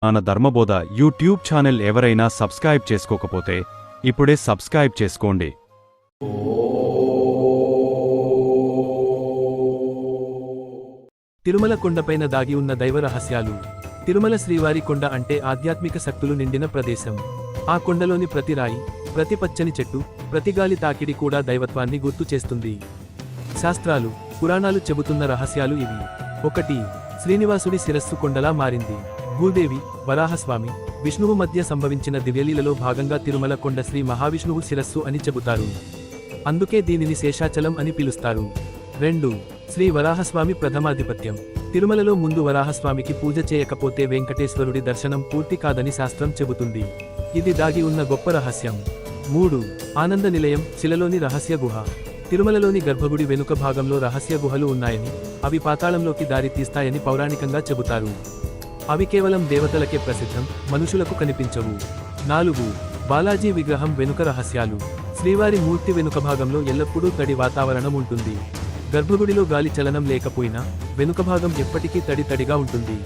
మన ధర్మబోధ YouTube channel ఎవరైనా subscribe చేసుకోకపోతే ఇప్పుడే సబ్స్క్రైబ్ చేసుకోండి. తిరుమల కొండపైన దాగి ఉన్న దైవ రహస్యాలు. తిరుమల శ్రీవారి కొండ అంటే ఆధ్యాత్మిక శక్తులు నిండిన ప్రదేశం. ఆ కొండలోని ప్రతి రాయి, ప్రతి పచ్చని చెట్టు, ప్రతి గాలి తాకిడి కూడా దైవత్వాన్ని గుర్తు చేస్తుంది. శాస్త్రాలు, పురాణాలు చెబుతున్న రహస్యాలు ఇవి. 1. శ్రీనివాసుడి శిరస్సు కొండలా మారింది. భూదేవి, వరాహస్వామి, విష్ణువు మధ్య సంభవించిన దివ్యలీలలో భాగంగా తిరుమల కొండ శ్రీ మహావిష్ణువు శిరస్సు అని చెబుతారు. అందుకే దీనిని శేషాచలం అని పిలుస్తారు. 2. శ్రీ వరాహస్వామి ప్రథమాధిపత్యం. తిరుమలలో ముందు వరాహస్వామికి పూజ చేయకపోతే వెంకటేశ్వరుడి దర్శనం పూర్తి కాదని శాస్త్రం చెబుతుంది. ఇది దాగి ఉన్న గొప్ప రహస్యం. 3. ఆనంద నిలయం, శిలలోని రహస్య గుహ. తిరుమలలోని గర్భగుడి వెనుక భాగంలో రహస్య గుహలు ఉన్నాయని, అవి పాతాళంలోకి దారి తీస్తాయని పౌరాణికంగా చెబుతారు. అవి కేవలం దేవతలకే ప్రసిద్ధం, మనుషులకు కనిపించవు. 4. బాలాజీ విగ్రహం వెనుక రహస్యాలు. శ్రీవారి మూర్తి వెనుక భాగంలో ఎల్లప్పుడూ తడి వాతావరణం ఉంటుంది. గర్భగుడిలో గాలి చలనం లేకపోయినా వెనుక భాగం ఎప్పటికీ తడిగా ఉంటుంది.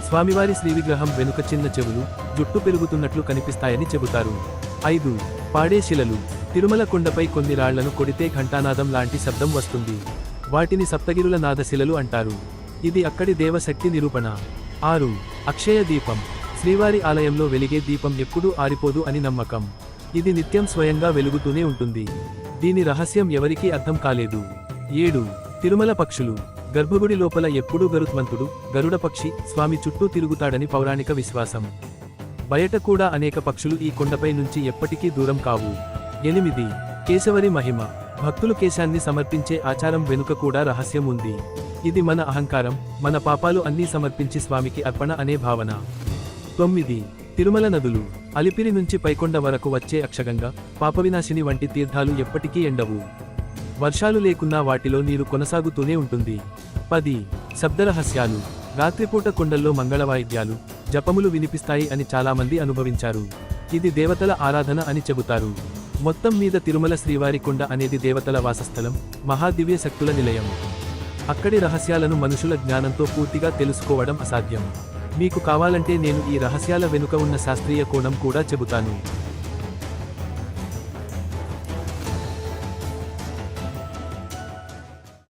స్వామివారి శ్రీవిగ్రహం వెనుక చిన్న చెవులు, జుట్టు పెరుగుతున్నట్లు కనిపిస్తాయని చెబుతారు. 5. పాడే శిలలు. తిరుమల కొండపై కొన్ని రాళ్లను కొడితే ఘంటానాదం లాంటి శబ్దం వస్తుంది. వాటిని సప్తగిరుల నాదశిలలు అంటారు. ఇది అక్కడి దేవశక్తి నిరూపణ. 6. అక్షయ దీపం. శ్రీవారి ఆలయంలో వెలిగే దీపం ఎప్పుడూ ఆరిపోదు అని నమ్మకం. ఇది నిత్యం స్వయంగా వెలుగుతూనే ఉంటుంది. దీని రహస్యం ఎవరికీ అర్థం కాలేదు. 7. తిరుమల పక్షులు. గర్భగుడి లోపల ఎప్పుడూ గరుత్మంతుడు, గరుడ పక్షి, స్వామి చుట్టూ తిరుగుతాడని పౌరాణిక విశ్వాసం. బయట కూడా అనేక పక్షులు ఈ కొండపై నుంచి ఎప్పటికీ దూరం కావు. 8. కేశవరి మహిమ. భక్తులు కేశాన్ని సమర్పించే ఆచారం వెనుక కూడా రహస్యం ఉంది. ఇది మన అహంకారం, మన పాపాలు అన్నీ సమర్పించి స్వామికి అర్పణ అనే భావన. 9. తిరుమల నదులు. అలిపిరి నుంచి పైకొండ వరకు వచ్చే అక్షగంగా, పాపవినాశిని వంటి తీర్థాలు ఎప్పటికీ ఎండవు. వర్షాలు లేకున్నా వాటిలో నీరు కొనసాగుతూనే ఉంటుంది. 10. శబ్దరహస్యాలు. రాత్రిపూట కొండల్లో మంగళవాయిద్యాలు, జపములు వినిపిస్తాయి అని చాలామంది అనుభవించారు. ఇది దేవతల ఆరాధన అని చెబుతారు. మొత్తం మీద తిరుమల శ్రీవారి కొండ అనేది దేవతల వాసస్థలం, మహాదివ్య శక్తుల నిలయం. అక్కడి రహస్యాలను మనుషుల జ్ఞానంతో పూర్తిగా తెలుసుకోవడం అసాధ్యం. మీకు కావాలంటే నేను ఈ రహస్యాల వెనుక ఉన్న శాస్త్రీయ కోణం కూడా చెబుతాను.